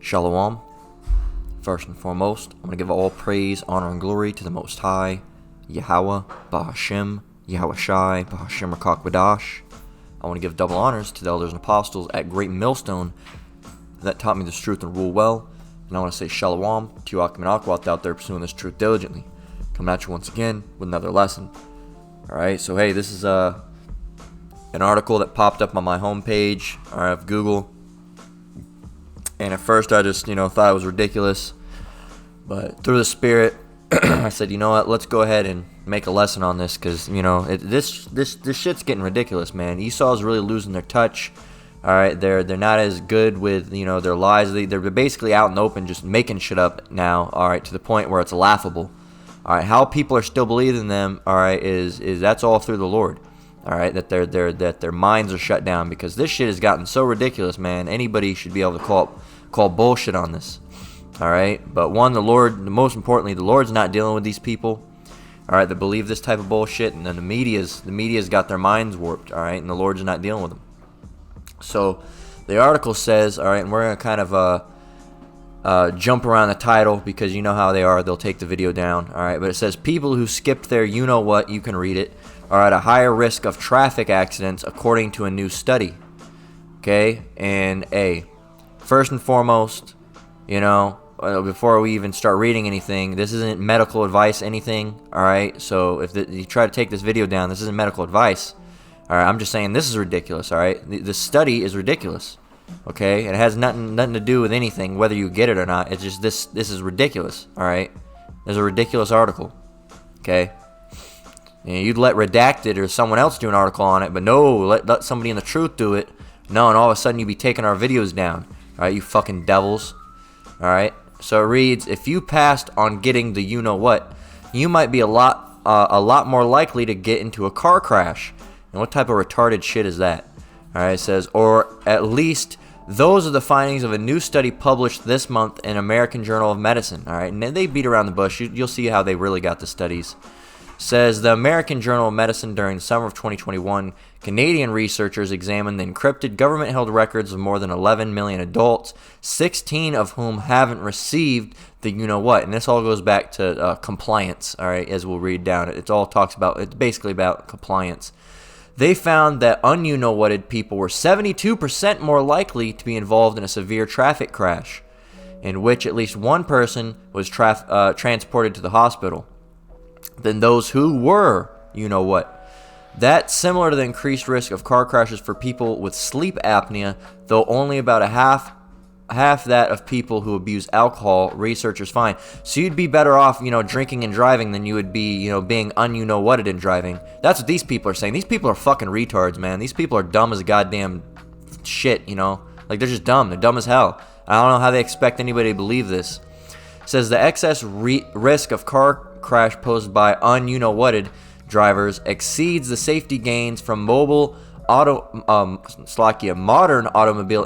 Shalom. First and foremost, I'm going to give all praise, honor, and glory to the Most High, Yahweh, Bahashem, Yahweh Shai, Bahashem Rakakbadash. I want to give double honors to the elders and apostles at Great Millstone that taught me this truth and rule well. And I want to say Shalom to you Akim and Akwat out there pursuing this truth diligently. Coming at you once again with another lesson. Alright, so hey, this is an article that popped up on my homepage of Google. And at first I just, thought it was ridiculous. But through the Spirit, I said, you know what, let's go ahead and make a lesson on this. Because, this shit's getting ridiculous, man. Esau's really losing their touch. Alright, they're not as good with, their lies. They're basically out in the open just making shit up now. Alright, to the point where it's laughable. Alright, how people are still believing them, alright, is that's all through the Lord. Alright, that their minds are shut down, because this shit has gotten so ridiculous, man. Anybody should be able to call bullshit on this. Alright, but most importantly, the Lord's not dealing with these people, alright, that believe this type of bullshit, and then the media's got their minds warped, alright, and the Lord's not dealing with them. So, the article says, alright, and we're going to kind of jump around the title, because you know how they are, they'll take the video down, alright, but it says, people who skipped their you-know-what, you can read it, are at a higher risk of traffic accidents according to a new study. Okay, and first and foremost, before we even start reading anything, this isn't medical advice, anything, alright? So if you try to take this video down, this isn't medical advice, alright? I'm just saying this is ridiculous, alright? The study is ridiculous, okay? It has nothing to do with anything, whether you get it or not. It's just this is ridiculous, alright? There's a ridiculous article, okay? You'd let Redacted or someone else do an article on it, but no, let somebody in the truth do it. No, and all of a sudden you'd be taking our videos down. Alright, you fucking devils. Alright, so it reads, if you passed on getting the you-know-what, you might be a lot more likely to get into a car crash. And what type of retarded shit is that? Alright, it says, or at least those are the findings of a new study published this month in American Journal of Medicine. Alright, and they beat around the bush. You'll see how they really got the studies. Says the American Journal of Medicine during the summer of 2021, Canadian researchers examined the encrypted government-held records of more than 11 million adults, 16 of whom haven't received the you-know-what. And this all goes back to compliance, all right, as we'll read down. It's basically about compliance. They found that un-you-know-whatted people were 72% more likely to be involved in a severe traffic crash, in which at least one person was transported to the hospital, than those who were you-know-what. That's similar to the increased risk of car crashes for people with sleep apnea, though only about half that of people who abuse alcohol, researchers find. So you'd be better off, drinking and driving than you would be, being un-you-know-whatted and driving. That's what these people are saying. These people are fucking retards, man. These people are dumb as goddamn shit, Like, they're just dumb. They're dumb as hell. I don't know how they expect anybody to believe this. It says the excess risk of car crash posed by un-you-know-whatted drivers exceeds the safety gains from modern automobile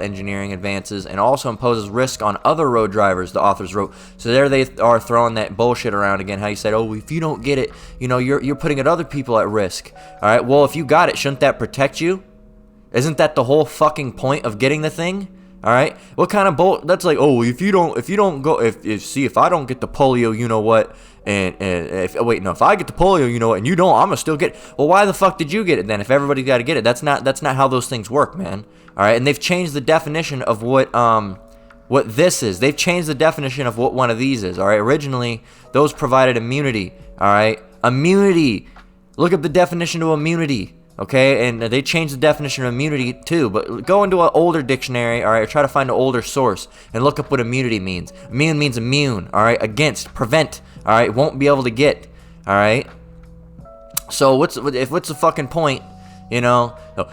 engineering advances, and also imposes risk on other road drivers, the authors wrote. So there they are throwing that bullshit around again, how you said, oh, if you don't get it, you're putting other people at risk. Alright, well, if you got it, shouldn't that protect you? Isn't that the whole fucking point of getting the thing? Alright, what kind of bull? That's like, oh, if I don't get the polio, you-know-what, if I get the polio, you-know-what, and you don't, I'm gonna still get it. Well, why the fuck did you get it then? If everybody's got to get it, that's not how those things work, man. Alright, and they've changed the definition of what this is. They've changed the definition of what one of these is. Alright, originally those provided immunity. Alright, immunity. Look up the definition of immunity. Okay, and they changed the definition of immunity too, but go into an older dictionary, alright, or try to find an older source, and look up what immunity means. Immune means immune, alright, against, prevent, alright, won't be able to get, alright? So what's the fucking point,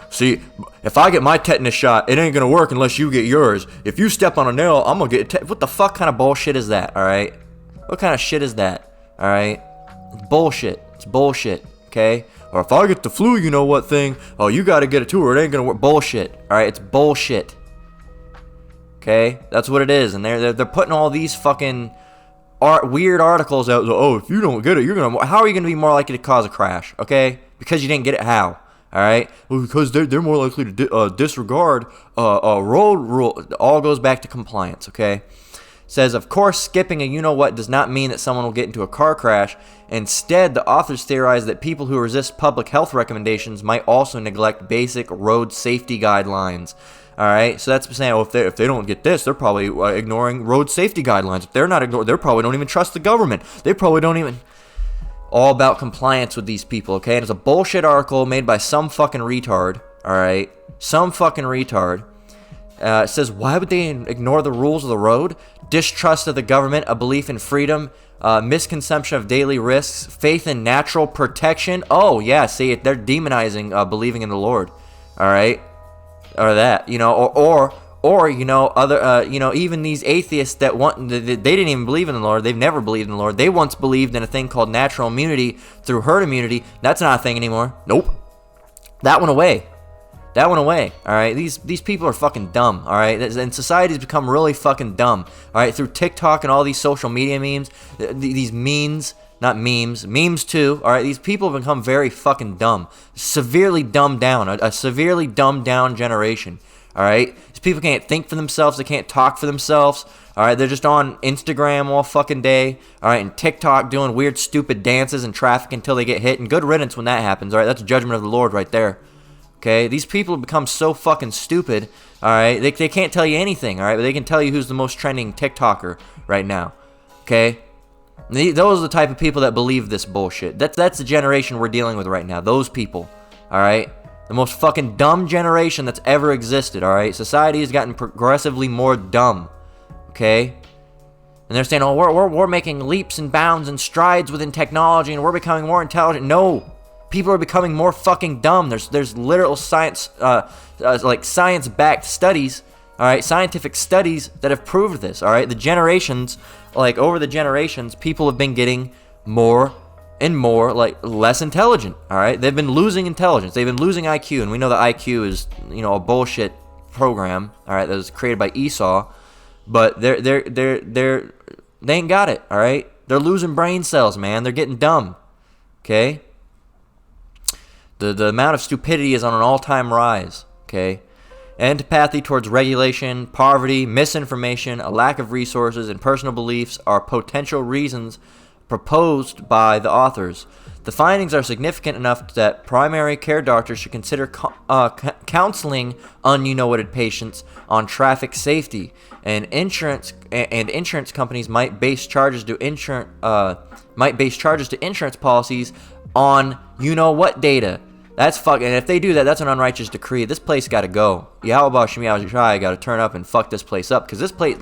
See, if I get my tetanus shot, it ain't gonna work unless you get yours. If you step on a nail, I'm gonna get what the fuck kind of bullshit is that, alright? What kind of shit is that, alright? Bullshit, it's bullshit, okay? Or if I get the flu, you-know-what thing, oh, you gotta get it too, or it ain't gonna work. Bullshit. Alright, it's bullshit. Okay? That's what it is. And they're putting all these fucking weird articles out. Oh, if you don't get it, how are you gonna be more likely to cause a crash? Okay? Because you didn't get it. How? All right, well, because they're more likely to disregard road rule. It all goes back to compliance. Okay. Says, of course, skipping a you-know-what does not mean that someone will get into a car crash. Instead, the authors theorize that people who resist public health recommendations might also neglect basic road safety guidelines. All right, so that's saying, if they don't get this, they're probably ignoring road safety guidelines. If they're not ignoring, they probably don't even trust the government. They probably don't even... All about compliance with these people, okay? And it's a bullshit article made by some fucking retard, all right? Some fucking retard. It says, why would they ignore the rules of the road? Distrust of the government, a belief in freedom, misconception of daily risks, faith in natural protection. Oh, yeah, see, they're demonizing believing in the Lord, all right? Or that, you know, or you know, other, you know, even these atheists that they didn't even believe in the Lord. They've never believed in the Lord. They once believed in a thing called natural immunity through herd immunity. That's not a thing anymore. Nope. That went away. That went away, all right? These people are fucking dumb, all right? And society's become really fucking dumb, all right? Through TikTok and all these social media memes, these memes, not memes too, all right? These people have become very fucking dumb, severely dumbed down, a severely dumbed down generation, all right? These people can't think for themselves, they can't talk for themselves, all right? They're just on Instagram all fucking day, all right? And TikTok doing weird, stupid dances in traffic until they get hit, and good riddance when that happens, all right? That's a judgment of the Lord right there. Okay, these people have become so fucking stupid, all right? They can't tell you anything, all right? But they can tell you who's the most trending TikToker right now, okay? Those are the type of people that believe this bullshit. That's the generation we're dealing with right now. Those people, all right? The most fucking dumb generation that's ever existed, all right? Society has gotten progressively more dumb, okay? And they're saying, oh, we're making leaps and bounds and strides within technology and we're becoming more intelligent. No. People are becoming more fucking dumb. There's literal science, like science-backed studies, all right, scientific studies that have proved this, all right? The generations, like over the generations, people have been getting more and more, like, less intelligent, all right? They've been losing intelligence. They've been losing IQ, and we know that IQ is, you know, a bullshit program, all right, that was created by Esau, but they ain't got it, all right? They're losing brain cells, man. They're getting dumb, okay? The amount of stupidity is on an all-time rise, okay? Antipathy towards regulation, poverty, misinformation, a lack of resources, and personal beliefs are potential reasons proposed by the authors. The findings are significant enough that primary care doctors should consider counseling un-you-know-whatted patients on traffic safety, and insurance companies might base charges to insurance policies on you-know-what data. That's fucking, and if they do that, that's an unrighteous decree. This place got to go. Yahweh Shem Yahweh got to turn up and fuck this place up, because this place,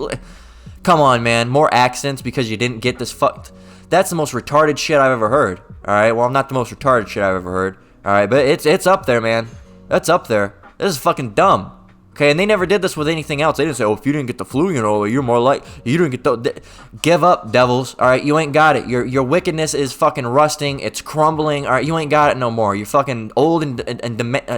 come on, man, more accidents because you didn't get this fucked. That's the most retarded shit I've ever heard. All right, well, I'm not the most retarded shit I've ever heard. All right, but it's up there, man. That's up there. This is fucking dumb. Okay, and they never did this with anything else. They didn't say, oh, if you didn't get the flu, you know, you're more like, you didn't get the... Give up, devils, all right? You ain't got it. Your wickedness is fucking rusting. It's crumbling, all right? You ain't got it no more. You're fucking old and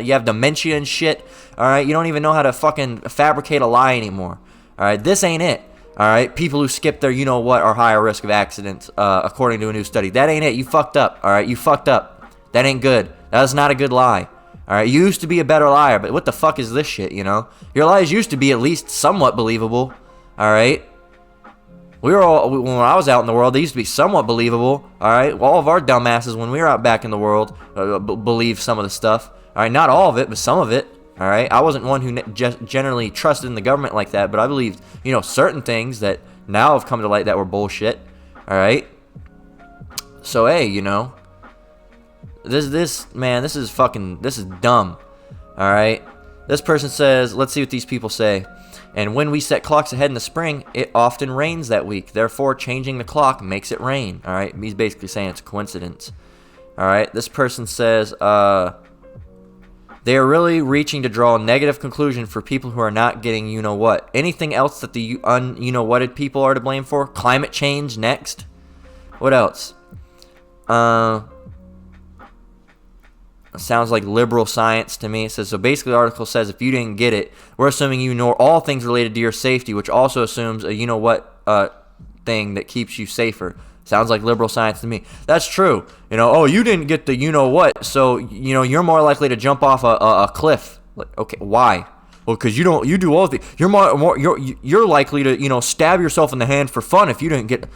you have dementia and shit, all right? You don't even know how to fucking fabricate a lie anymore, all right? This ain't it, all right? People who skip their you-know-what are higher risk of accidents, according to a new study. That ain't it. You fucked up, all right? You fucked up. That ain't good. That's not a good lie. All right, you used to be a better liar, but what the fuck is this shit, you know? Your lies used to be at least somewhat believable, all right? When I was out in the world, they used to be somewhat believable, all right? All of our dumbasses, when we were out back in the world, believed some of the stuff. All right, not all of it, but some of it, all right? I wasn't one who generally trusted in the government like that, but I believed, you know, certain things that now have come to light that were bullshit, all right? So, hey, you know... This is dumb, all right? This person says, let's see what these people say. And when we set clocks ahead in the spring, it often rains that week. Therefore, changing the clock makes it rain, all right? He's basically saying it's a coincidence, all right? This person says, they are really reaching to draw a negative conclusion for people who are not getting you-know-what. Anything else that the you-know-whatted people are to blame for? Climate change next? What else? Sounds like liberal science to me. It says, so basically the article says if you didn't get it, we're assuming you know all things related to your safety, which also assumes a you-know-what thing that keeps you safer. Sounds like liberal science to me. That's true. Oh, you didn't get the you-know-what, so, you're more likely to jump off a cliff. Like, okay, why? Well, because you do all of the, you're likely to, stab yourself in the hand for fun if you didn't get,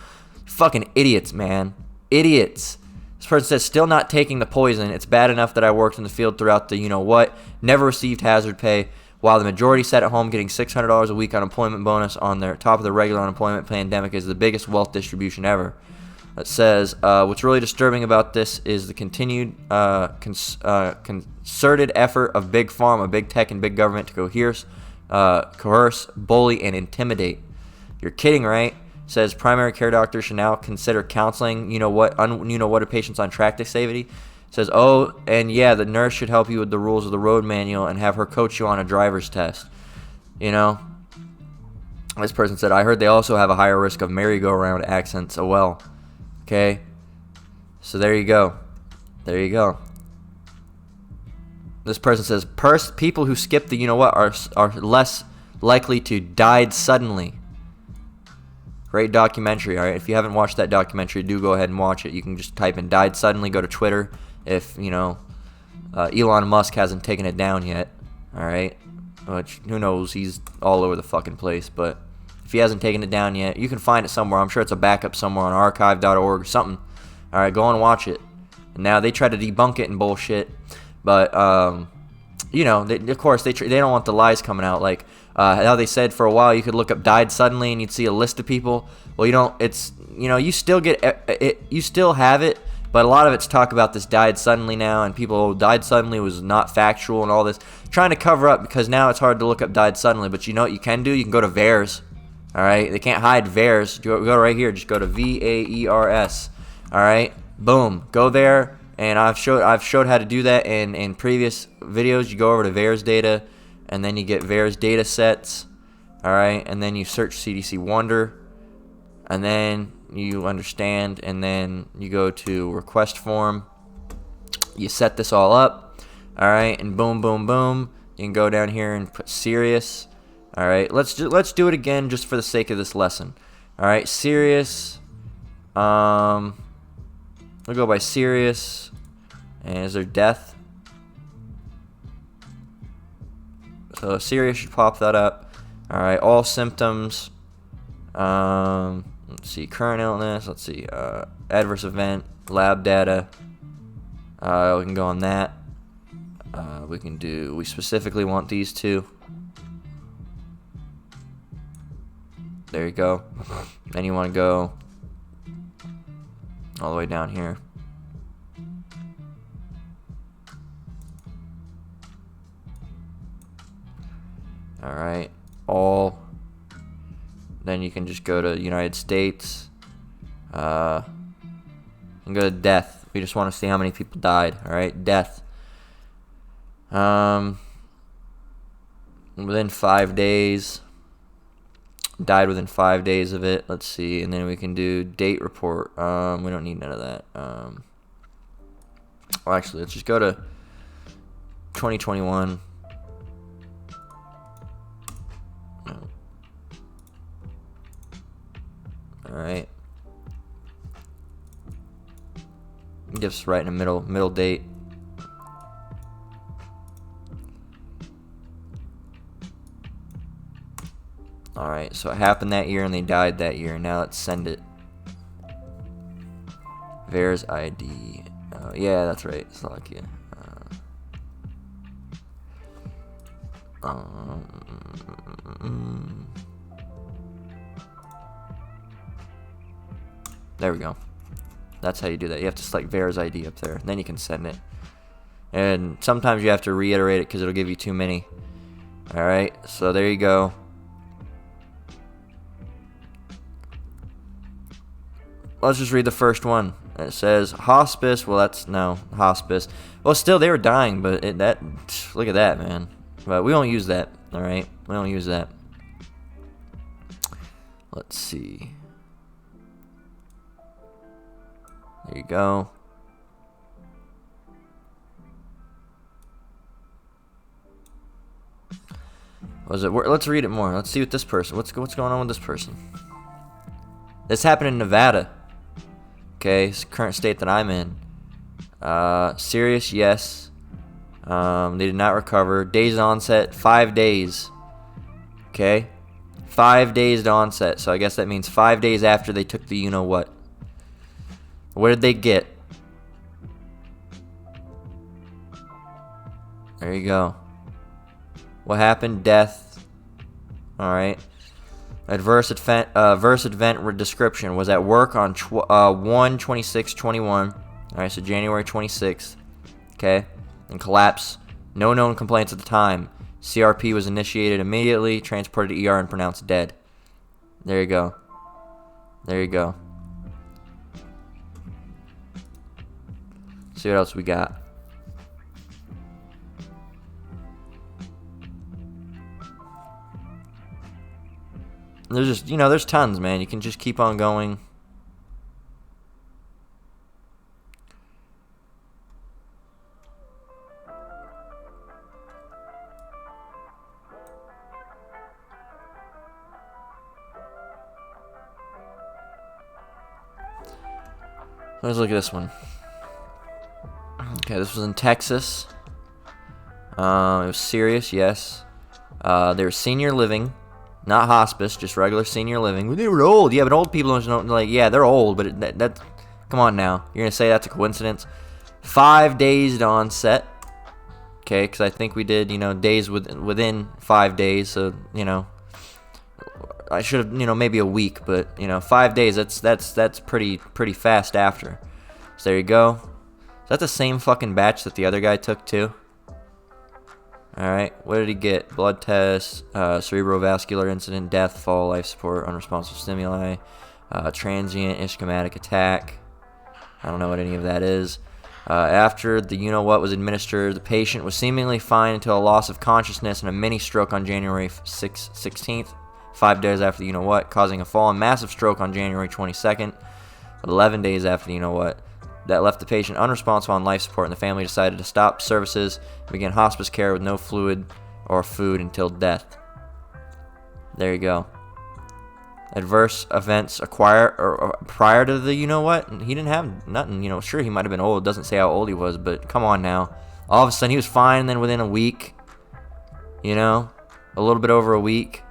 fucking idiots, man. Idiots. This person says, still not taking the poison. It's bad enough that I worked in the field throughout the you-know-what, never received hazard pay, while the majority sat at home getting $600 a week unemployment bonus on their top of the regular unemployment. Pandemic is the biggest wealth distribution ever. It says, what's really disturbing about this is the continued concerted effort of big pharma, big tech, and big government to coerce, bully, and intimidate. You're kidding, right? Says primary care doctors should now consider counseling, what a patient's on track to safety. Says, oh, and yeah, the nurse should help you with the rules of the road manual and have her coach you on a driver's test. This person said, I heard they also have a higher risk of merry-go-round accidents. Oh, well. Okay. So there you go. There you go. This person says, people who skip the you-know-what are less likely to die suddenly. Great documentary, all right? If you haven't watched that documentary, do go ahead and watch it. You can just type in died suddenly, go to Twitter. If, Elon Musk hasn't taken it down yet, all right? Which, who knows, he's all over the fucking place. But if he hasn't taken it down yet, you can find it somewhere. I'm sure it's a backup somewhere on archive.org or something. All right, go and watch it. And now they try to debunk it and bullshit. But, of course, they don't want the lies coming out. Like, how they said for a while you could look up died suddenly and you'd see a list of people. Well, you still get it, you still have it, but a lot of it's talk about this died suddenly now, and people, died suddenly was not factual and all this. Trying to cover up because now it's hard to look up died suddenly, but you know what you can do? You can go to VAERS. All right? They can't hide VAERS. Go right here. Just go to VAERS. All right? Boom. Go there, and I've showed how to do that in previous videos. You go over to VAERS data, and then you get VAERS data sets, all right, and then you search CDC Wonder, and then you understand, and then you go to request form. You set this all up, all right, and boom, boom, boom. You can go down here and put serious, all right. Let's do it again just for the sake of this lesson, all right. Serious, we'll go by serious, and is there death? So serious should pop that up. All right, all symptoms. Let's see, current illness. Let's see, adverse event, lab data. We can go on that. We specifically want these two. There you go. Then you want to go all the way down here. All right, all. Then you can just go to United States. And go to death. We just want to see how many people died. All right, death. Within 5 days. Died within 5 days of it. Let's see, and then we can do date report. We don't need none of that. Well, actually, let's just go to 2021. Alright. Give us right in the middle date. Alright, so it happened that year and they died that year. Now let's send it. VAERS ID. Oh, yeah, that's right. Slovakia. There we go. That's how you do that. You have to select VAERS ID up there. Then you can send it. And sometimes you have to reiterate it because it'll give you too many. Alright, so there you go. Let's just read the first one. It says hospice. Well, that's no hospice. Well, still they were dying, but look at that, man. But we don't use that. All right, we don't use that. Let's see. There you go. Was it? Let's read it more. Let's see what this person. What's going on with this person? This happened in Nevada. Okay, it's the current state that I'm in. Serious, yes. They did not recover. Days of onset, 5 days. Okay? 5 days to onset. So I guess that means 5 days after they took the you-know-what. What did they get? There you go. What happened? Death. Alright. Adverse event description. Was at work on 1/26/21. Alright, so January 26th. Okay? And collapse. No known complaints at the time. CRP was initiated immediately. Transported to ER and pronounced dead. There you go. There you go. See what else we got. There's just, there's tons, man. You can just keep on going. Let's look at this one. Okay, this was in Texas. It was serious, yes. They were senior living. Not hospice, just regular senior living. They were old. Yeah, but old people don't, like, yeah, they're old, but that come on now. You're going to say that's a coincidence? 5 days to onset. Okay, because I think we did, days within 5 days. So, I should have, maybe a week, but, 5 days, that's pretty fast after. So there you go. Is that the same fucking batch that the other guy took too? Alright, what did he get? Blood test, cerebrovascular incident, death, fall, life support, unresponsive stimuli, transient ischemic attack. I don't know what any of that is. After the you-know-what was administered, the patient was seemingly fine until a loss of consciousness and a mini stroke on January 16th, 5 days after the you-know-what, causing a fall and massive stroke on January 22nd, 11 days after the you-know-what. That left the patient unresponsive on life support, and the family decided to stop services and begin hospice care with no fluid or food until death. There you go. Adverse events prior to the you-know-what? He didn't have nothing. Sure, he might have been old. It doesn't say how old he was, but come on now. All of a sudden, he was fine, and then within a week, a little bit over a week.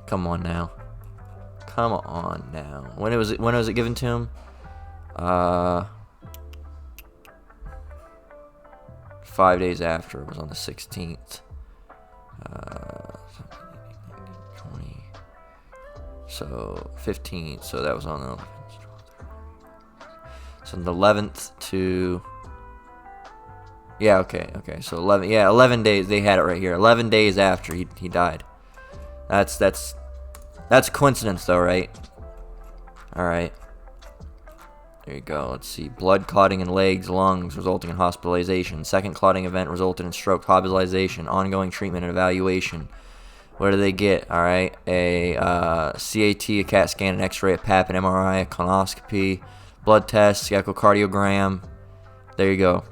Come on now. Come on now. When was it given to him? 5 days after. It was on the 16th. 20. So 15th. So that was on the 11th. So the 11th to. Yeah. Okay. So 11. Yeah, 11 days. They had it right here. 11 days after he died. That's a coincidence, though, right? Alright. There you go. Let's see. Blood clotting in legs, lungs, resulting in hospitalization. Second clotting event resulted in stroke, hospitalization, ongoing treatment and evaluation. What do they get? Alright. A CAT, a CAT scan, an x-ray, a PAP, an MRI, a colonoscopy, blood test, echocardiogram. There you go.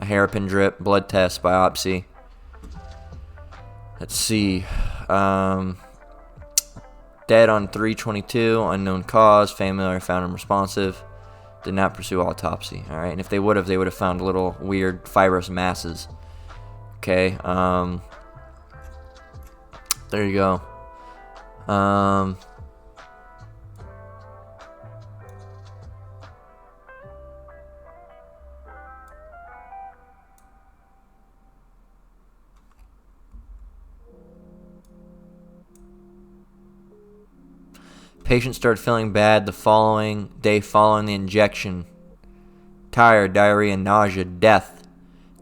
A hairpin drip, blood test, biopsy. Let's see. Dead on 3/22, unknown cause, family found unresponsive, did not pursue autopsy. All right, and if they would have found little weird fibrous masses. Okay, there you go. Patient started feeling bad the following day following the injection. Tired, diarrhea, nausea, death.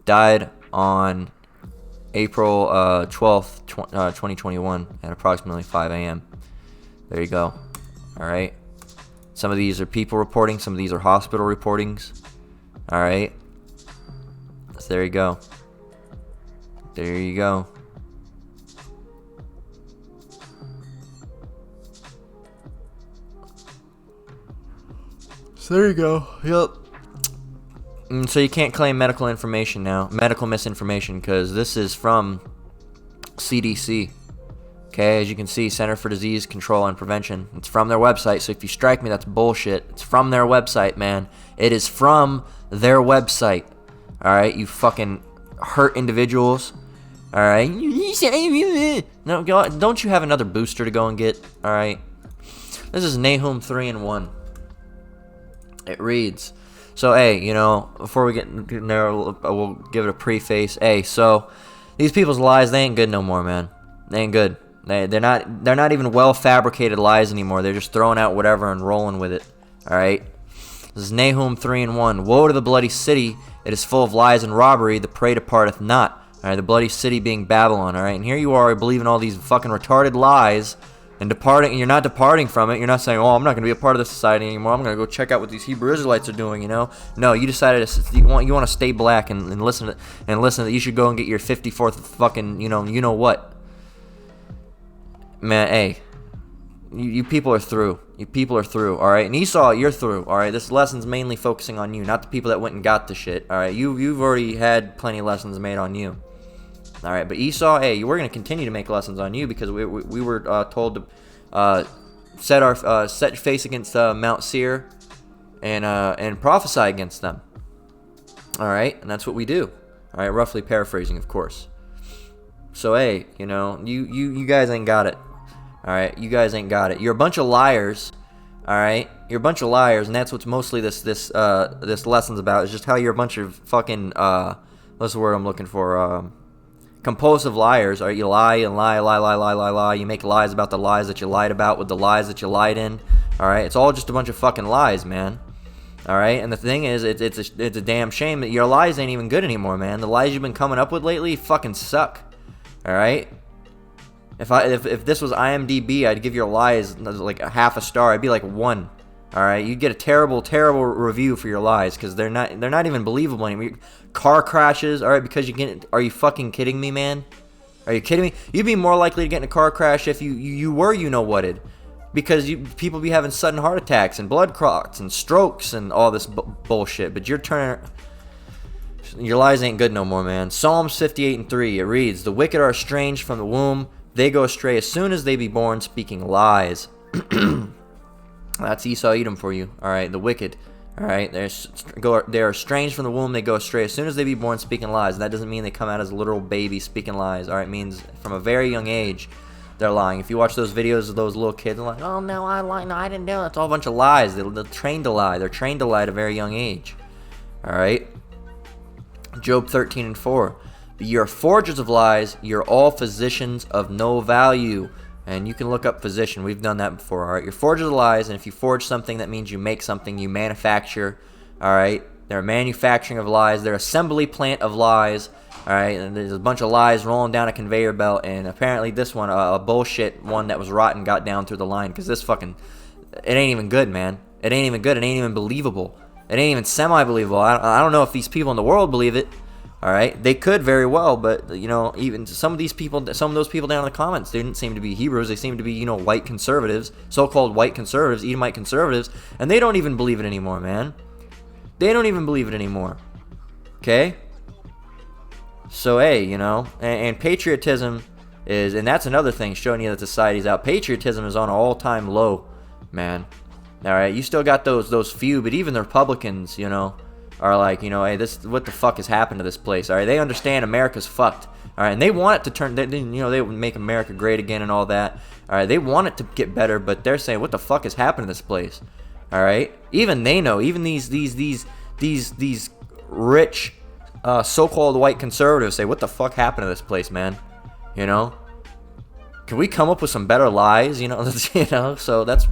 Died on April 12th, 2021 at approximately 5 a.m. There you go. Alright. Some of these are people reporting. Some of these are hospital reportings. Alright. So there you go. There you go. So there you go. Yep. So you can't claim medical information now, medical misinformation, because this is from CDC. Okay, as you can see, Center for Disease Control and Prevention. It's from their website, so if you strike me, that's bullshit. It's from their website, man. It is from their website. All right, you fucking hurt individuals. All right. No, don't you have another booster to go and get? All right. This is Nahum 3:1. It reads, so, hey, you know, before we get in there, we'll give it a preface. Hey, so these people's lies, they ain't good no more, man. They ain't good. They're not even well fabricated lies anymore. They're just throwing out whatever and rolling with it. All right. This is Nahum 3:1. Woe to the bloody city! It is full of lies and robbery. The prey departeth not. All right, the bloody city being Babylon. All right, and here you are believing all these fucking retarded lies and departing. And you're not departing from it. You're not saying, "Oh, I'm not going to be a part of this society anymore. I'm going to go check out what these Hebrew Israelites are doing." You know, no, you decided you want to stay black and listen that you should go and get your 54th fucking you know what. Man, hey, you people are through. You people are through, all right? And Esau, you're through, all right? This lesson's mainly focusing on you, not the people that went and got the shit, all right? You've already had plenty of lessons made on you, all right? But Esau, hey, we're going to continue to make lessons on you because we were told to set face against Mount Seir and prophesy against them, all right? And that's what we do, all right? Roughly paraphrasing, of course. So, hey, you know, you guys ain't got it. All right, you guys ain't got it. You're a bunch of liars. All right, you're a bunch of liars, and that's what's mostly this lesson's about. Is just how you're a bunch of fucking what's the word I'm looking for? Compulsive liars. All right, you lie and lie. You make lies about the lies that you lied about with the lies that you lied in. All right, it's all just a bunch of fucking lies, man. All right, and the thing is, it's a damn shame that your lies ain't even good anymore, man. The lies you've been coming up with lately fucking suck. All right. If this was IMDb, I'd give your lies like a half a star. I'd be like 1. All right, you'd get a terrible review for your lies because they're not even believable anymore. Car crashes, all right, because are you fucking kidding me, man? Are you kidding me? You'd be more likely to get in a car crash if you were whatted, because people be having sudden heart attacks and blood clots and strokes and all this bullshit. But your lies ain't good no more, man. Psalms 58:3. It reads, "The wicked are estranged from the womb. They go astray as soon as they be born, speaking lies." That's Esau Edom for you. All right, the wicked. All right, they're estranged from the womb. They go astray as soon as they be born, speaking lies. And that doesn't mean they come out as literal babies speaking lies. All right, it means from a very young age they're lying. If you watch those videos of those little kids, they're like, "Oh no, I lied. No, I didn't do it." It's all a bunch of lies. They're trained to lie. They're trained to lie at a very young age. All right. Job 13:4. "You're forgers of lies. You're all physicians of no value." And you can look up physician. We've done that before, all right? You're forgers of lies, and if you forge something, that means you make something, you manufacture, all right? They're manufacturing of lies. They're assembly plant of lies, all right? And there's a bunch of lies rolling down a conveyor belt, and apparently this one, a bullshit one that was rotten, got down through the line, because this fucking, it ain't even good, man. It ain't even good. It ain't even believable. It ain't even semi-believable. I don't know if these people in the world believe it. All right, they could very well, but even some of those people down in the comments, they didn't seem to be Hebrews. They seem to be white conservatives, so-called white conservatives, Edomite conservatives, and they don't even believe it anymore, man. They don't even believe it anymore. Okay. So hey, and patriotism is, and that's another thing showing you that society's out. Patriotism is on an all-time low, man. All right, you still got those few, but even the Republicans, are like, hey, what the fuck has happened to this place? All right, they understand America's fucked. All right, and they want it to turn, they would make America great again and all that. All right, they want it to get better, but they're saying, what the fuck has happened to this place? All right, even they know, even these rich, so-called white conservatives say, what the fuck happened to this place, man? Can we come up with some better lies? So that's.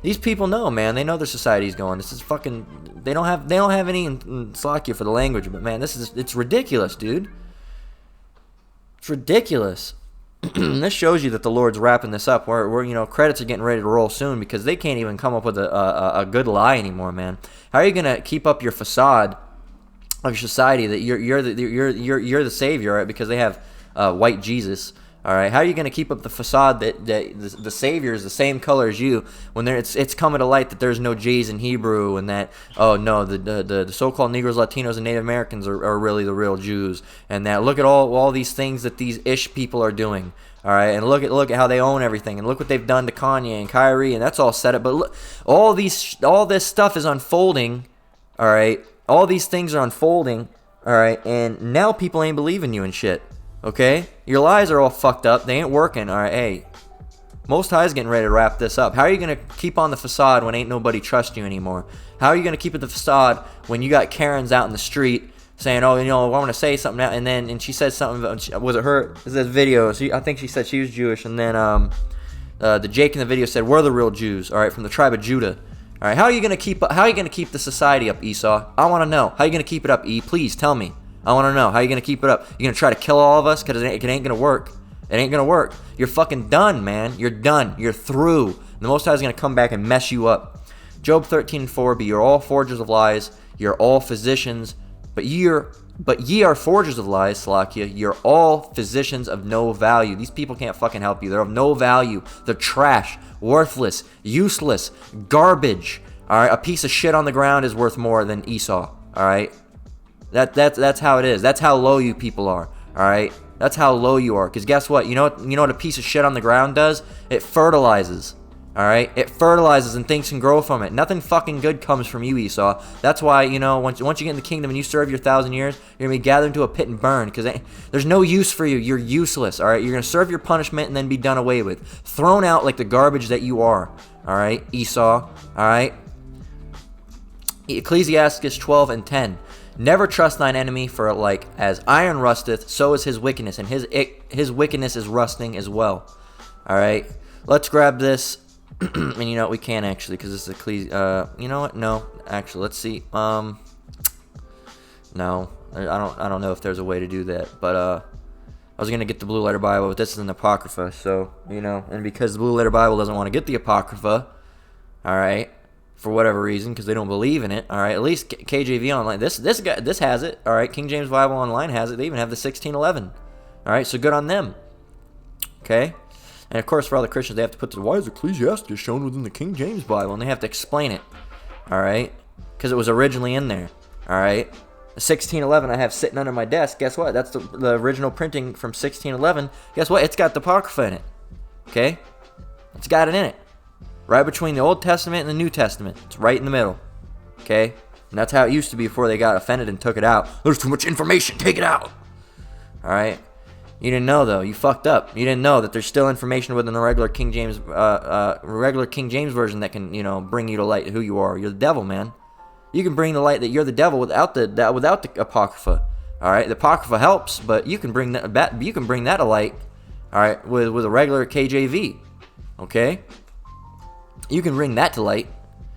These people know, man. They know their society's going. This is fucking. They don't have any slack you for the language, but man, it's ridiculous, dude. It's ridiculous. This shows you that the Lord's wrapping this up. We're credits are getting ready to roll soon because they can't even come up with a good lie anymore, man. How are you gonna keep up your facade of your society that you're the savior, right? Because they have white Jesus. All right, how are you going to keep up the facade that the Savior is the same color as you when it's coming to light that there's no J's in Hebrew, and that, oh no, the so-called Negroes, Latinos, and Native Americans are really the real Jews, and that look at all these things that these ish people are doing. All right, and look at how they own everything, and look what they've done to Kanye and Kyrie, and that's all set up. But look, all this stuff is unfolding. All right, all these things are unfolding. All right, and now people ain't believing you and shit. Okay, your lies are all fucked up. They ain't working. All right, hey, Most High's getting ready to wrap this up. How are you gonna keep on the facade when ain't nobody trust you anymore? How are you gonna keep at the facade when you got Karens out in the street saying, "Oh, I want to say something now," and she said something about, was it her? Is this video? I think she said she was Jewish, and then the Jake in the video said, "We're the real Jews, all right, from the tribe of Judah." All right, how are you gonna keep the society up, Esau? I want to know. How are you gonna keep it up, E? Please tell me. I want to know. How are you gonna keep it up? You gonna try to kill all of us? Cause it ain't gonna work. It ain't gonna work. You're fucking done, man. You're done. You're through. The Most High is gonna come back and mess you up. Job 13:4. But you're all forgers of lies. You're all physicians. But ye are forgers of lies, Salakia. You're all physicians of no value. These people can't fucking help you. They're of no value. They're trash, worthless, useless, garbage. All right, a piece of shit on the ground is worth more than Esau. All right, that's how it is. That's how low you people are. All right, that's how low you are. Because guess what? You know what a piece of shit on the ground does? It fertilizes. All right, it fertilizes and things can grow from it. Nothing fucking good comes from you, Esau. That's why, once you get in the kingdom and you serve your 1,000 years, you're gonna be gathered into a pit and burned, because there's no use for you. You're useless. All right, you're gonna serve your punishment and then be done away with, thrown out like the garbage that you are. All right, Esau. All right. Ecclesiastes 12:10. Never trust thine enemy, for like as iron rusteth, so is his wickedness, and his wickedness is rusting as well. All right, let's grab this. And you know what, we can't actually, because this is you know what, no, actually, let's see, no, I don't know if there's a way to do that, but, I was going to get the Blue Letter Bible, but this is an Apocrypha, so, and because the Blue Letter Bible doesn't want to get the Apocrypha, alright, for whatever reason, because they don't believe in it, alright, at least KJV Online, this has it, alright, King James Bible Online has it, they even have the 1611, alright, so good on them, okay? And of course, for all the Christians, they have to put why is Ecclesiastes shown within the King James Bible? And they have to explain it, all right? Because it was originally in there, all right? The 1611 I have sitting under my desk, guess what? That's the original printing from 1611. Guess what? It's got the Apocrypha in it, okay? It's got it in it. Right between the Old Testament and the New Testament. It's right in the middle, okay? And that's how it used to be before they got offended and took it out. There's too much information, take it out, all right? You didn't know, though. You fucked up. You didn't know that there's still information within the regular King James version that can, bring you to light who you are. You're the devil, man. You can bring the light that you're the devil without the Apocrypha. All right, the Apocrypha helps, but you can bring that. You can bring that to light. All right, with a regular KJV. Okay, you can bring that to light.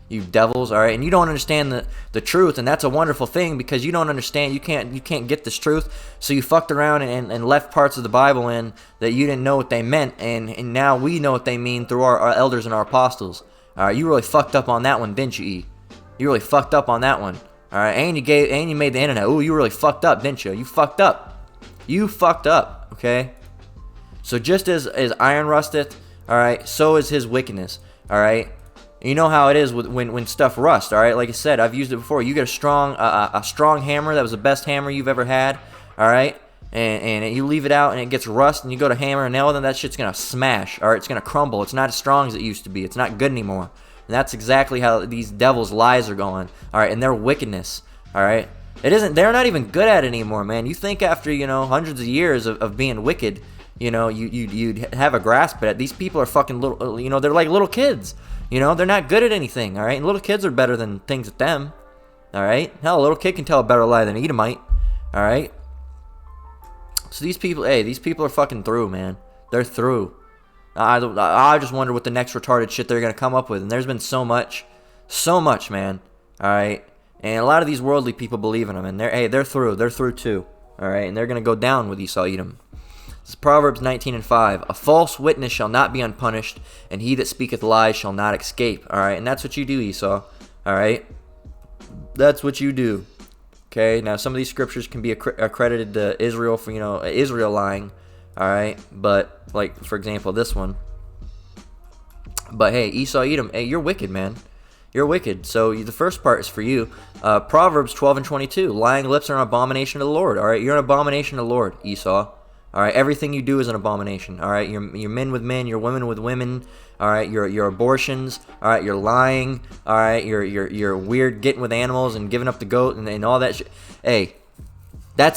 You devils, all right, and you don't understand the truth, and that's a wonderful thing, because you don't understand, you can't get this truth, so you fucked around and left parts of the Bible in that you didn't know what they meant, and now we know what they mean through our elders and our apostles. All right, you really fucked up on that one, didn't you, E? You really fucked up on that one. All right, and you made the internet. Ooh, you really fucked up, didn't you? You fucked up. You fucked up. Okay. So just as iron rusteth, all right, so is his wickedness. All right. You know how it is when stuff rusts, all right? Like I said, I've used it before. You get a strong hammer that was the best hammer you've ever had, all right? And you leave it out and it gets rust, and you go to hammer and nail, then that shit's gonna smash, all right? It's gonna crumble. It's not as strong as it used to be. It's not good anymore. And that's exactly how these devils' lies are going, all right? And their wickedness, all right? They're not even good at it anymore, man. You think after hundreds of years of being wicked, you'd have a grasp at it. These people are fucking little, they're like little kids. They're not good at anything, all right? And little kids are better than things at them, all right? Hell, a little kid can tell a better lie than an Edomite, all right? So these people are fucking through, man. They're through. I just wonder what the next retarded shit they're going to come up with. And there's been so much, man, all right? And a lot of these worldly people believe in them, and they're through. They're through too, all right? And they're going to go down with Esau, Edom. This is Proverbs 19:5. A false witness shall not be unpunished, and he that speaketh lies shall not escape. All right, and that's what you do, Esau. All right, that's what you do. Okay. Now, some of these scriptures can be accredited to Israel for Israel lying. All right, but like for example, this one. But hey, Esau, Edom, hey, you're wicked, man. You're wicked. So the first part is for you. Proverbs 12:22. Lying lips are an abomination to the Lord. All right, you're an abomination to the Lord, Esau. All right, everything you do is an abomination. All right, you're men with men, you're women with women. All right, you're abortions. All right, you're lying. All right, you're weird getting with animals and giving up the goat and all that shit. Hey,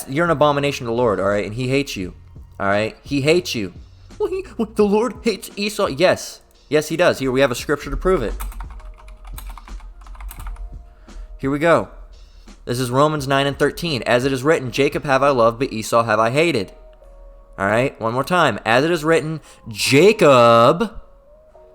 you're an abomination to the Lord. All right, and He hates you. All right, He hates you. Well, the Lord hates Esau. Yes, He does. Here we have a scripture to prove it. Here we go. This is Romans 9:13. As it is written, Jacob have I loved, but Esau have I hated. All right, one more time. As it is written, Jacob,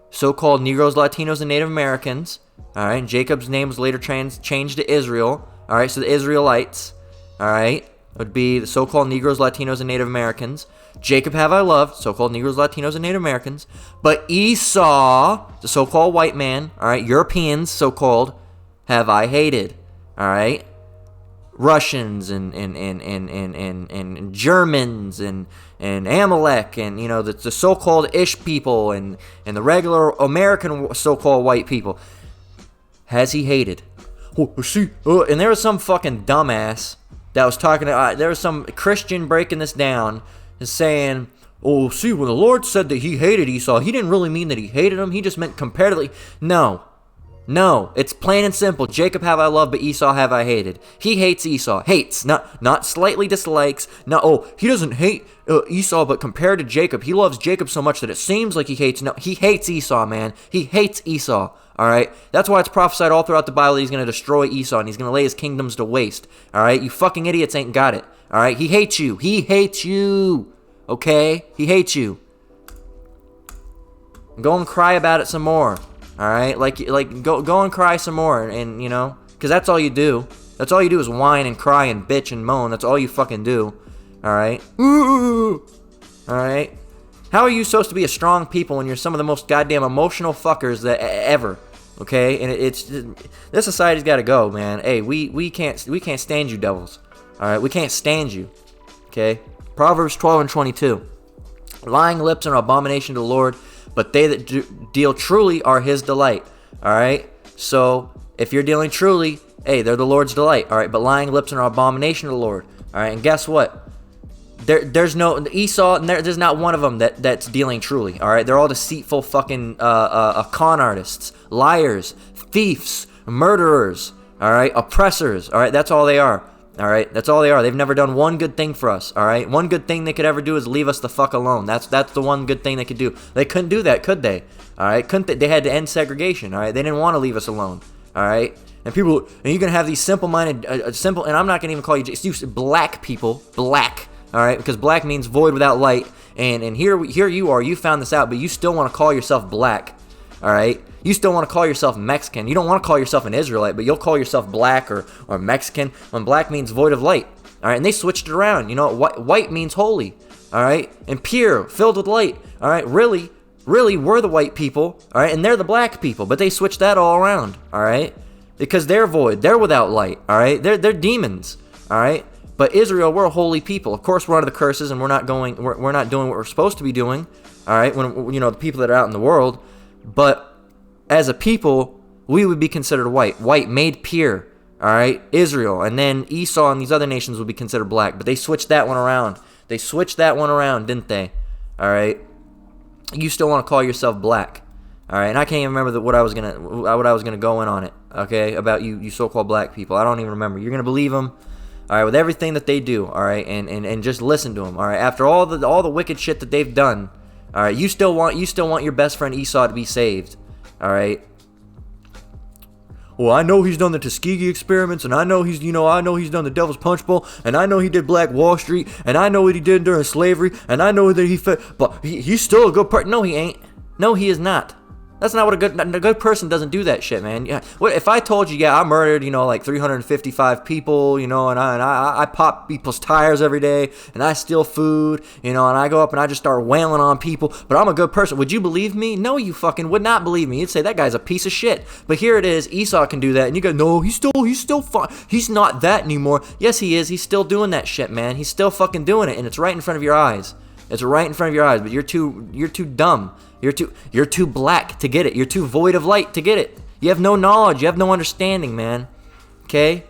so-called Negroes, Latinos, and Native Americans. All right, and Jacob's name was later changed to Israel. All right, so the Israelites, all right, would be the so-called Negroes, Latinos, and Native Americans. Jacob have I loved, so-called Negroes, Latinos, and Native Americans. But Esau, the so-called white man, all right, Europeans, so-called, have I hated. All right. Russians and Germans and Amalek and, you know, the so-called Ish people and the regular American so-called white people. Has he hated? And there was some fucking dumbass that was talking to, there was some Christian breaking this down and saying, oh, see, when the Lord said that he hated Esau, he didn't really mean that he hated him. He just meant comparatively. No, it's plain and simple. Jacob have I loved, but Esau have I hated. He hates Esau. Hates, not slightly dislikes. He doesn't hate Esau, but compared to Jacob, he loves Jacob so much that it seems like he hates. No, he hates Esau, man. He hates Esau. All right? That's why it's prophesied all throughout the Bible that he's going to destroy Esau and he's going to lay his kingdoms to waste. All right? You fucking idiots ain't got it. All right? He hates you. He hates you. Okay? He hates you. Go and cry about it some more. All right, go and cry some more, and you know, because that's all you do. That's all you do is whine and cry and bitch and moan. That's all you fucking do. All right. All right. How are you supposed to be a strong people when you're some of the most goddamn emotional fuckers that ever? Okay, and it's this society's got to go, man. Hey, we can't stand you devils. All right, we can't stand you. Okay. Proverbs 12:22. Lying lips are an abomination to the Lord, but they that deal truly are his delight. All right? So, if you're dealing truly, hey, they're the Lord's delight. All right? But lying lips are an abomination to the Lord. All right? And guess what? There's no Esau, and there's not one of them that's dealing truly. All right? They're all deceitful fucking con artists, liars, thieves, murderers. All right? Oppressors. All right? That's all they are. All right, that's all they are. They've never done one good thing for us. All right, one good thing they could ever do is leave us the fuck alone. That's the one good thing they could do. They couldn't do that, could they? All right, couldn't they? They had to end segregation. All right, they didn't want to leave us alone. All right, and you're gonna have these simple-minded, and I'm not gonna even call you black people, black. All right, because black means void without light. And here you are. You found this out, but you still want to call yourself black. All right. You still want to call yourself Mexican. You don't want to call yourself an Israelite, but you'll call yourself black or Mexican when black means void of light. All right, and they switched it around. You know, white means holy. All right, and pure, filled with light. All right, really, we're the white people. All right, and they're the black people, but they switched that all around. All right, because they're void, they're without light. All right, they're demons. All right, but Israel, we're a holy people. Of course, we're under the curses, and we're not doing what we're supposed to be doing. All right, when the people that are out in the world, but as a people, we would be considered white made pure, all right, Israel, and then Esau and these other nations would be considered black, but they switched that one around. Didn't they? All right, you still want to call yourself black, all right, and I can't even remember what I was gonna go in on it, okay, about you so-called black people. I don't even remember. You're gonna believe them, all right, with everything that they do, all right, and just listen to them, all right. After all the wicked shit that they've done, all right, you still want your best friend Esau to be saved. All right. Well, I know he's done the Tuskegee experiments, and I know he's done the Devil's Punch Bowl, and I know he did Black Wall Street, and I know what he did during slavery, and I know that but he's still a good person. No, he ain't. No, he is not. That's not what a good person doesn't do that shit, man. Yeah. What if I told you, I murdered, like 355 people, and I pop people's tires every day, and I steal food, and I go up and I just start wailing on people, but I'm a good person. Would you believe me? No, you fucking would not believe me. You'd say that guy's a piece of shit. But here it is, Esau can do that, and you go, no, he's still fine. He's not that anymore. Yes, he is. He's still doing that shit, man. He's still fucking doing it, and it's right in front of your eyes. It's right in front of your eyes, but you're too dumb. You're too black to get it. You're too void of light to get it. You have no knowledge. You have no understanding, man. Okay?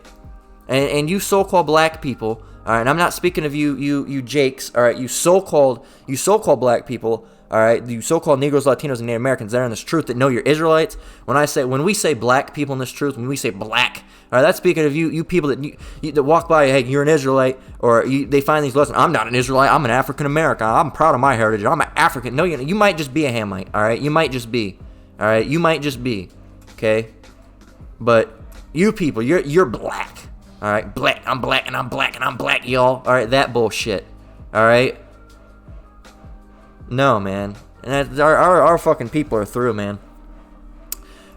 And you so-called black people, all right, and I'm not speaking of you Jakes, all right, you so-called black people, all right, you so-called Negroes, Latinos, and Native Americans that are in this truth that know you're Israelites. When we say black people in this truth, when we say black, all right, that's speaking of you people that walk by, hey, you're an Israelite, or they find these lessons. I'm not an Israelite. I'm an African American. I'm proud of my heritage. I'm an African. No, you might just be a Hamite, all right? You might just be, all right? You might just be, okay? But you people, you're black. All right, black. I'm black and I'm black and I'm black, y'all. All right, that bullshit. All right. No, man. And our fucking people are through, man.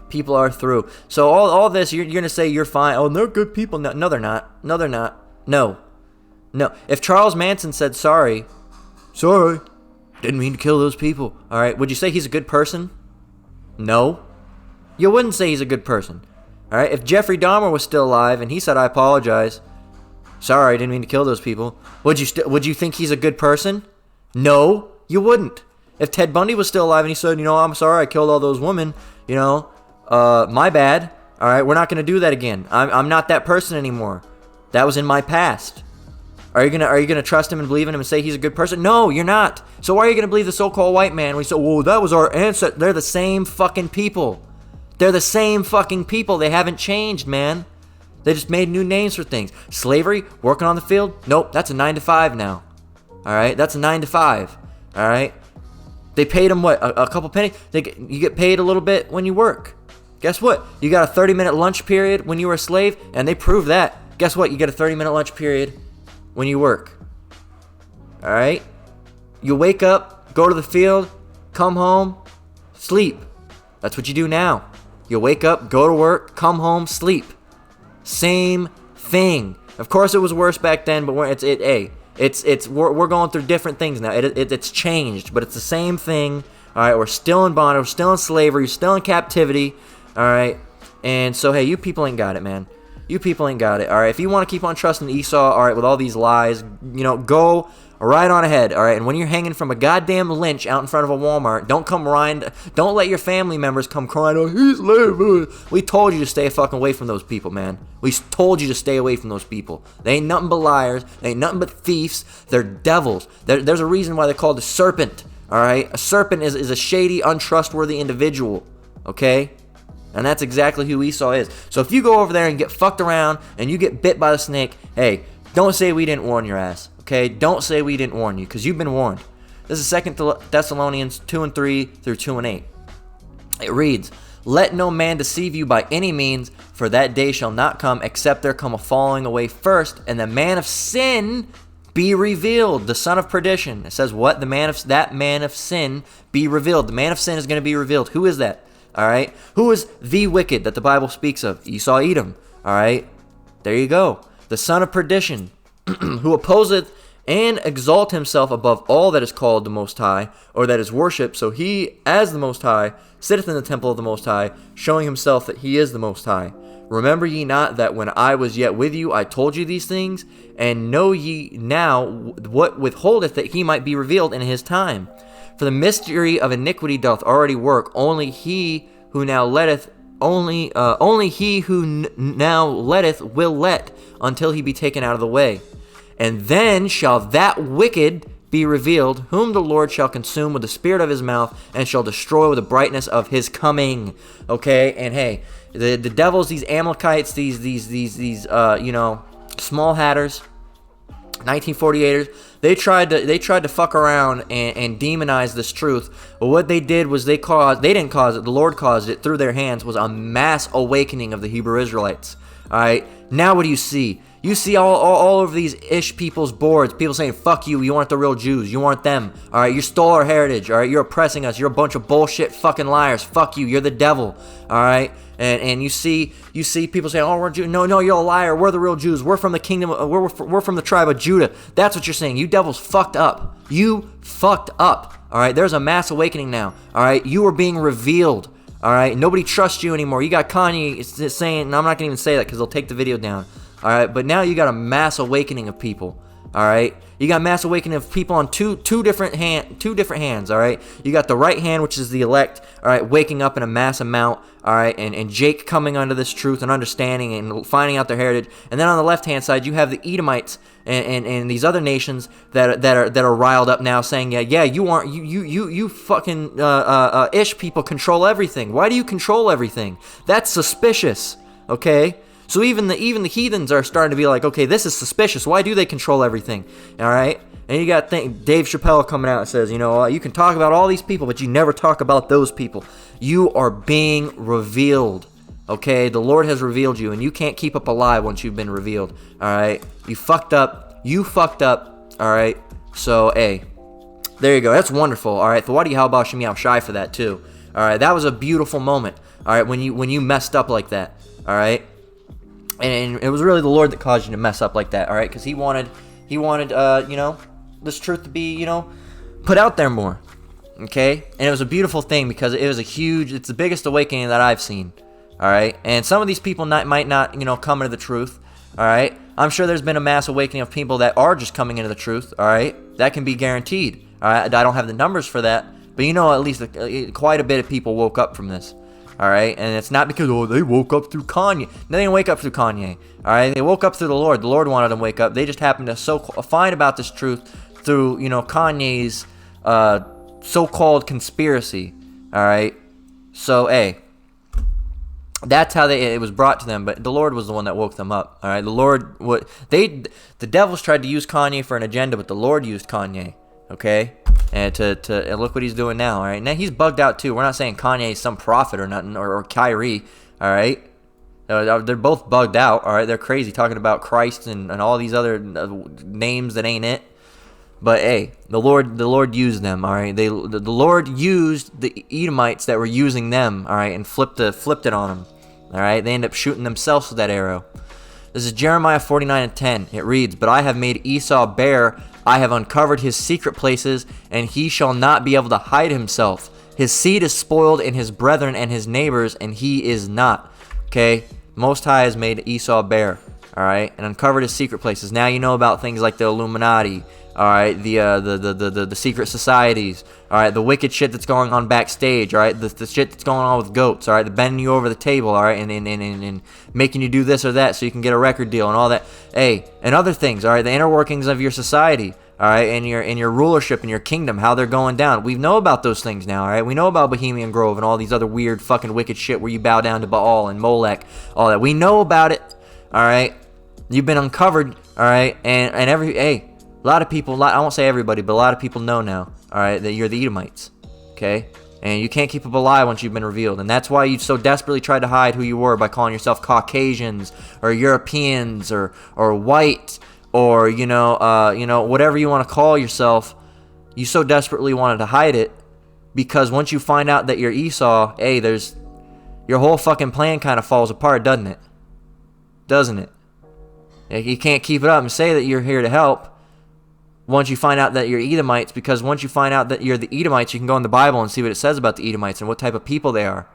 People are through. So all this, you're gonna say you're fine. Oh, they're good people. No, they're not. No, they're not. No. If Charles Manson said sorry, didn't mean to kill those people. All right, would you say he's a good person? No. You wouldn't say he's a good person. All right, if Jeffrey Dahmer was still alive and he said, I apologize, sorry, I didn't mean to kill those people, would you think he's a good person? No, you wouldn't. If Ted Bundy was still alive and he said, I'm sorry, I killed all those women, my bad, all right, we're not going to do that again. I'm not that person anymore. That was in my past. Are you gonna trust him and believe in him and say he's a good person? No, you're not. So why are you going to believe the so-called white man when he said, whoa, that was our ancestor? They're the same fucking people. They're the same fucking people. They haven't changed, man. They just made new names for things. Slavery, working on the field, nope, that's a 9 to 5 now. All right, that's a 9 to 5. All right, they paid them what, a couple pennies? You get paid a little bit when you work. Guess what? You got a 30-minute lunch period when you were a slave, and they proved that. Guess what? You get a 30-minute lunch period when you work. All right, you wake up, go to the field, come home, sleep. That's what you do now. You wake up, go to work, come home, sleep. Same thing. Of course, it was worse back then, but we're going through different things now. It's changed, but it's the same thing. All right, we're still in bondage, we're still in slavery, we're still in captivity. All right, and so hey, you people ain't got it, man. You people ain't got it. All right, if you want to keep on trusting Esau, all right, with all these lies, go right on ahead, all right? And when you're hanging from a goddamn lynch out in front of a Walmart, don't let your family members come crying, oh, he's lame. We told you to stay fucking away from those people, man. We told you to stay away from those people. They ain't nothing but liars. They ain't nothing but thieves. They're devils. There's a reason why they're called a serpent, all right? A serpent is a shady, untrustworthy individual, okay? And that's exactly who Esau is. So if you go over there and get fucked around and you get bit by the snake, hey, don't say we didn't warn your ass. Okay, don't say we didn't warn you, because you've been warned. This is 2 Thessalonians 2:3 through 2:8. It reads, let no man deceive you by any means, for that day shall not come, except there come a falling away first, and the man of sin be revealed, the son of perdition. It says what? That man of sin be revealed. The man of sin is going to be revealed. Who is that? All right? Who is the wicked that the Bible speaks of? Esau, Edom. All right? There you go. The son of perdition. Who opposeth and exalt himself above all that is called the Most High, or that is worshipped, so he, as the Most High, sitteth in the temple of the Most High, showing himself that he is the Most High. Remember ye not that when I was yet with you, I told you these things? And know ye now what withholdeth that he might be revealed in his time? For the mystery of iniquity doth already work, only he who now letteth will let, until he be taken out of the way. And then shall that wicked be revealed, whom the Lord shall consume with the spirit of his mouth, and shall destroy with the brightness of his coming. Okay, and hey, the devils, these Amalekites, these small hatters, 1948ers, they tried to fuck around and demonize this truth. But what they did was they didn't cause it, the Lord caused it through their hands, was a mass awakening of the Hebrew Israelites. All right, now what do you see? You see all over these ish people's boards, people saying, fuck you, you aren't the real Jews, you aren't them, all right, you stole our heritage, all right, you're oppressing us, you're a bunch of bullshit fucking liars, fuck you, you're the devil, all right, and you see people saying, oh, we're Jews, no, you're a liar, we're the real Jews, we're from the kingdom, we're from the tribe of Judah. That's what you're saying. You devils fucked up, all right, there's a mass awakening now, all right, you are being revealed. All right, nobody trusts you anymore. You got Kanye saying, and I'm not going to even say that because they'll take the video down. All right, but now you got a mass awakening of people. All right, you got mass awakening of people on two different hands. All right, you got the right hand, which is the elect. All right, waking up in a mass amount. All right, and Jake coming under this truth and understanding and finding out their heritage. And then on the left hand side, you have the Edomites and these other nations that are riled up now, saying, yeah, you fucking Ish people control everything. Why do you control everything? That's suspicious. Okay. So even the heathens are starting to be like, okay, this is suspicious. Why do they control everything? All right? And you got Dave Chappelle coming out and says, you can talk about all these people, but you never talk about those people. You are being revealed. Okay? The Lord has revealed you, and you can't keep up alive once you've been revealed. All right? You fucked up. All right? So, hey, there you go. That's wonderful. All right? Thawadi Halba Shem Shai for that, too. All right? That was a beautiful moment. All right? When you messed up like that. All right? And it was really the Lord that caused you to mess up like that, all right? Because he wanted, this truth to be, put out there more, okay? And it was a beautiful thing because it's the biggest awakening that I've seen, all right? And some of these people might not, come into the truth, all right? I'm sure there's been a mass awakening of people that are just coming into the truth, all right? That can be guaranteed, all right? I don't have the numbers for that, but at least quite a bit of people woke up from this. All right, and it's not because they woke up through Kanye. No, they didn't wake up through Kanye. All right, they woke up through the Lord. The Lord wanted them to wake up. They just happened to find about this truth through Kanye's so-called conspiracy. All right, so hey, that's how it was brought to them. But the Lord was the one that woke them up. All right, the devils tried to use Kanye for an agenda, but the Lord used Kanye. Okay. And and look what he's doing now, all right? Now, he's bugged out, too. We're not saying Kanye is some prophet or nothing, or Kyrie, all right? They're both bugged out, all right? They're crazy talking about Christ and all these other names that ain't it. But, hey, the Lord used them, all right? The Lord used the Edomites that were using them, all right, and flipped it on them, all right? They end up shooting themselves with that arrow. This is Jeremiah 49:10. It reads, "But I have made Esau bare. I have uncovered his secret places, and he shall not be able to hide himself. His seed is spoiled in his brethren and his neighbors, and he is not." Okay? Most High has made Esau bare, all right, and uncovered his secret places. Now you know about things like the Illuminati, all right, the secret societies, all right, the wicked shit that's going on backstage, all right, the shit that's going on with goats, all right, the bending you over the table, all right, and making you do this or that so you can get a record deal and all that. Hey, and other things, all right, the inner workings of your society, all right, and your rulership and your kingdom, how they're going down. We know about those things now, all right? We know about Bohemian Grove and all these other weird fucking wicked shit where you bow down to Baal and Molech, all that. We know about it, all right? You've been uncovered, all right? And a lot of people, I won't say everybody, but a lot of people know now, all right, that you're the Edomites, okay? And you can't keep up a lie once you've been revealed. And that's why you so desperately tried to hide who you were by calling yourself Caucasians or Europeans or white or, whatever you want to call yourself. You so desperately wanted to hide it because once you find out that you're Esau, hey, your whole fucking plan kind of falls apart, doesn't it? Doesn't it? You can't keep it up and say that you're here to help once you find out that you're Edomites, because once you find out that you're the Edomites, you can go in the Bible and see what it says about the Edomites and what type of people they are.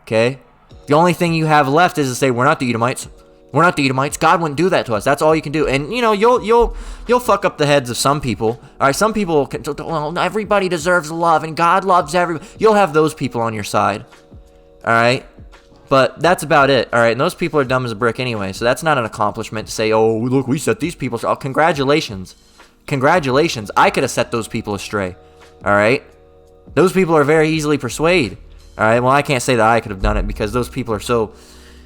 Okay? The only thing you have left is to say, we're not the Edomites. We're not the Edomites. God wouldn't do that to us. That's all you can do. And, you'll fuck up the heads of some people. All right, some people, well, everybody deserves love, and God loves everybody. You'll have those people on your side. All right? But that's about it. All right, and those people are dumb as a brick anyway, so that's not an accomplishment to say, oh, look, we set these people. Oh, congratulations. Congratulations. I could have set those people astray. All right? Those people are very easily persuaded. All right? Well, I can't say that I could have done it because those people are so...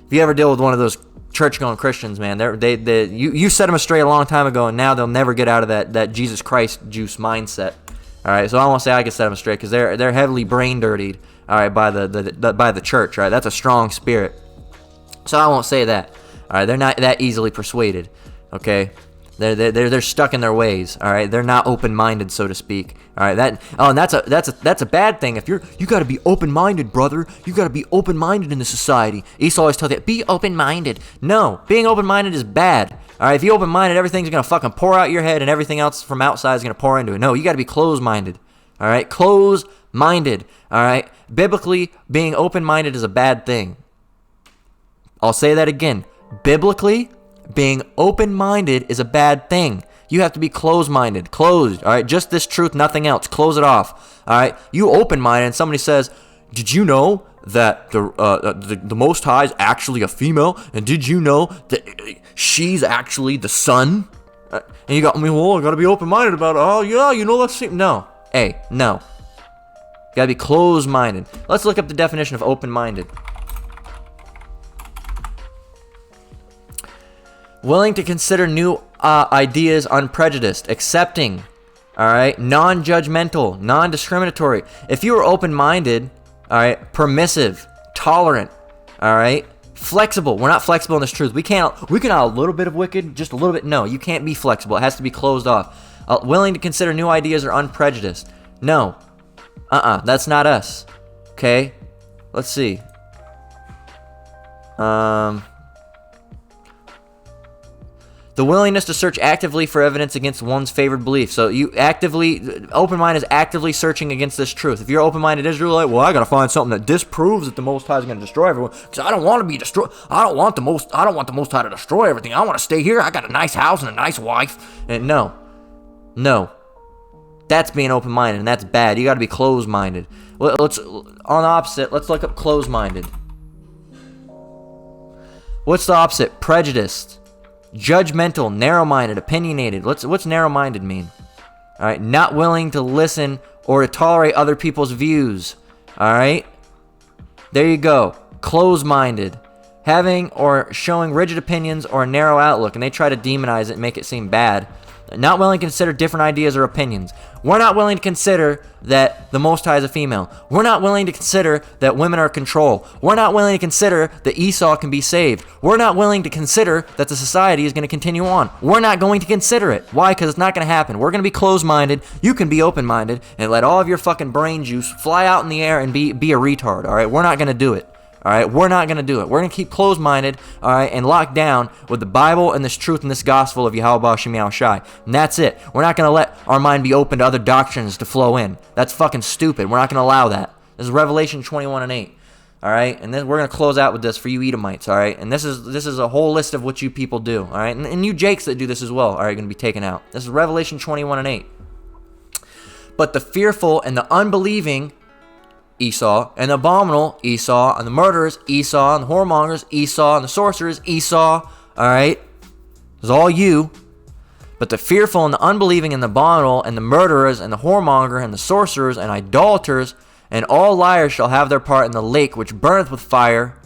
If you ever deal with one of those church-going Christians, man, you set them astray a long time ago, and now they'll never get out of that Jesus Christ juice mindset. All right? So I won't say I could set them astray because they're heavily brain-dirtied, all right, by the church, right? That's a strong spirit. So I won't say that. All right? They're not that easily persuaded, okay? They're stuck in their ways. All right, they're not open-minded, so to speak. All right, and that's a bad thing. If you got to be open-minded, brother. You got to be open-minded in the society. Esau always tells you, be open-minded. No, being open-minded is bad. All right, if you're open-minded, everything's gonna fucking pour out your head, and everything else from outside is gonna pour into it. No, you got to be closed-minded. All right, closed-minded. All right, biblically, being open-minded is a bad thing. I'll say that again. Biblically, being open-minded is a bad thing. You have to be closed-minded. Closed, all right? Just this truth, nothing else. Close it off, all right? You open-minded and somebody says, did you know that the Most High is actually a female? And did you know that she's actually the sun? And you got me, well, I got to be open-minded about it. Oh, yeah, you know that's... No. Hey, no. You got to be closed-minded. Let's look up the definition of open-minded. Willing to consider new ideas unprejudiced, accepting, all right, non-judgmental, non-discriminatory. If you are open-minded, all right, permissive, tolerant, all right, flexible. We're not flexible in this truth. We can have a little bit of wicked, just a little bit. No, you can't be flexible. It has to be closed off. Willing to consider new ideas or unprejudiced. No, that's not us. Okay, let's see. The willingness to search actively for evidence against one's favored belief. So open mind is actively searching against this truth. If you're open-minded Israelite, well, I gotta find something that disproves that the Most High is gonna destroy everyone, because I don't want to be destroyed. I don't want the Most High to destroy everything. I want to stay here. I got a nice house and a nice wife. And no, that's being open-minded, and that's bad. You gotta be closed-minded. Let's on the opposite. Let's look up closed-minded. What's the opposite? Prejudiced. Judgmental, narrow-minded, opinionated. What's narrow-minded mean? All right, not willing to listen or to tolerate other people's views. All right, there you go. Closed-minded, having or showing rigid opinions or a narrow outlook, and they try to demonize it and make it seem bad. Not willing to consider different ideas or opinions. We're not willing to consider that the Most High is a female. We're not willing to consider that women are control. We're not willing to consider that Esau can be saved. We're not willing to consider that the society is going to continue on. We're not going to consider it. Why? Because it's not going to happen. We're going to be closed-minded. You can be open-minded and let all of your fucking brain juice fly out in the air and be a retard, all right? We're not going to do it. All right, we're not going to do it. We're going to keep closed-minded, all right, and locked down with the Bible and this truth and this gospel of Yahweh Ba'Shem Yahushai. And that's it. We're not going to let our mind be open to other doctrines to flow in. That's fucking stupid. We're not going to allow that. This is Revelation 21:8. All right, and then we're going to close out with this for you Edomites, all right? And this is a whole list of what you people do, all right? And you Jakes that do this as well, all right, going to be taken out. This is Revelation 21:8. But the fearful and the unbelieving Esau, and the abominable Esau, and the murderers Esau, and the whoremongers Esau, and the sorcerers Esau, alright? It's all you. But the fearful and the unbelieving and the abominable and the murderers and the whoremonger and the sorcerers and idolaters and all liars shall have their part in the lake which burneth with fire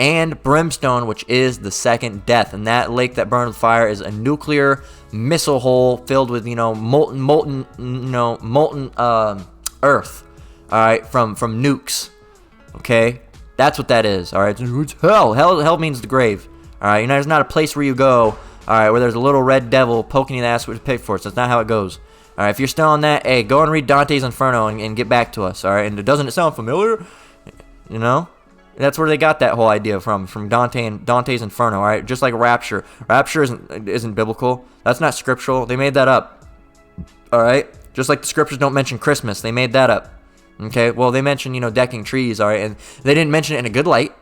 and brimstone, which is the second death. And that lake that burneth with fire is a nuclear missile hole filled with, molten earth. All right, from nukes, okay? That's what that is, all right? It's hell. Hell means the grave, all right? There's not a place where you go, all right, where there's a little red devil poking you in the ass with pitchforks. That's not how it goes, all right? If you're still on that, hey, go and read Dante's Inferno and get back to us, all right? And doesn't it sound familiar? That's where they got that whole idea from Dante and Dante's Inferno, all right? Just like Rapture. Rapture isn't biblical. That's not scriptural. They made that up, all right? Just like the scriptures don't mention Christmas. They made that up. Okay, well, they mentioned, decking trees, all right, and they didn't mention it in a good light,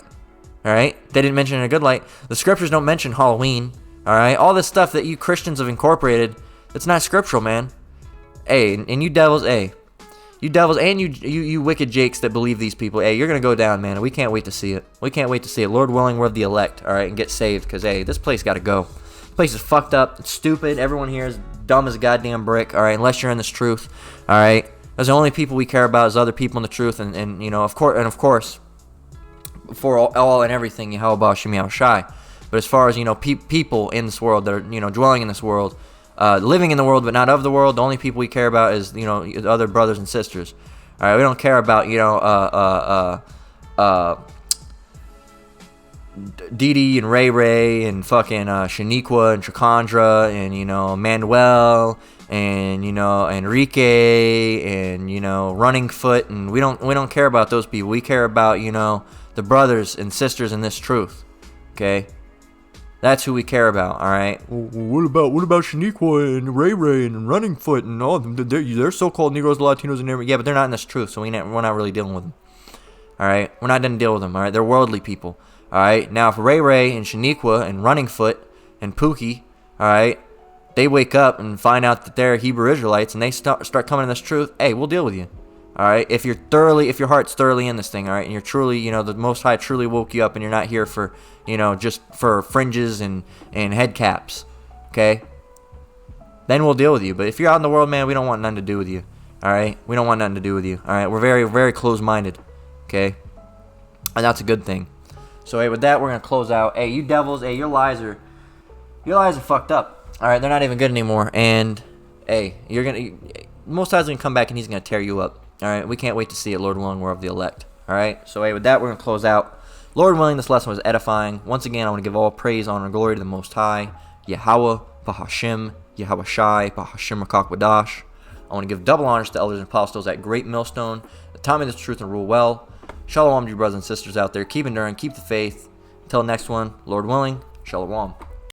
all right? They didn't mention it in a good light. The scriptures don't mention Halloween, all right? All this stuff that you Christians have incorporated, it's not scriptural, man. Hey, and you devils, and you wicked Jakes that believe these people, hey, you're going to go down, man, and we can't wait to see it. We can't wait to see it. Lord willing, we're the elect, all right, and get saved, because, hey, this place got to go. This place is fucked up. It's stupid. Everyone here is dumb as a goddamn brick, all right, unless you're in this truth, all right? Because the only people we care about is other people in the truth, and of course, for all and everything, Yahweh Ba'Shem Yahushai. But as far as people in this world that are dwelling in this world, living in the world but not of the world, the only people we care about is other brothers and sisters. All right, we don't care about Didi and Ray Ray and fucking Shaniqua and Chakandra and Manuel and Enrique and Running Foot, and we don't care about those people. We care about the brothers and sisters in this truth. Okay, that's who we care about. All right. Well, what about Shaniqua and Ray Ray and Running Foot and all them? They're so-called Negroes, Latinos, and everything. Yeah, but they're not in this truth, so we're not really dealing with them. All right, we're not going to deal with them. All right, they're worldly people. All right, now if Ray Ray and Shaniqua and Running Foot and Pookie, all right, they wake up and find out that they're Hebrew Israelites and they start coming to this truth, hey, we'll deal with you. All right, if your heart's thoroughly in this thing, all right, and you're truly, the Most High truly woke you up, and you're not here for, just for fringes and head caps, okay? Then we'll deal with you. But if you're out in the world, man, we don't want nothing to do with you. All right, we don't want nothing to do with you. All right, we're very, very close-minded, okay? And that's a good thing. So, hey, with that, we're gonna close out. Hey, you devils, hey, your lies are fucked up. All right, they're not even good anymore. And hey, Most High's gonna come back and he's gonna tear you up. All right, we can't wait to see it. Lord willing, we're of the elect. All right, so hey, with that, we're gonna close out. Lord willing, this lesson was edifying. Once again, I want to give all praise, honor, and glory to the Most High, Yahweh, Bahashim, Yahweh Shai, Bahashim Rakak. I want to give double honors to elders and apostles at Great Millstone that taught me this truth and rule well. Shalom to you brothers and sisters out there. Keep enduring, keep the faith. Until next one, Lord willing, Shalom.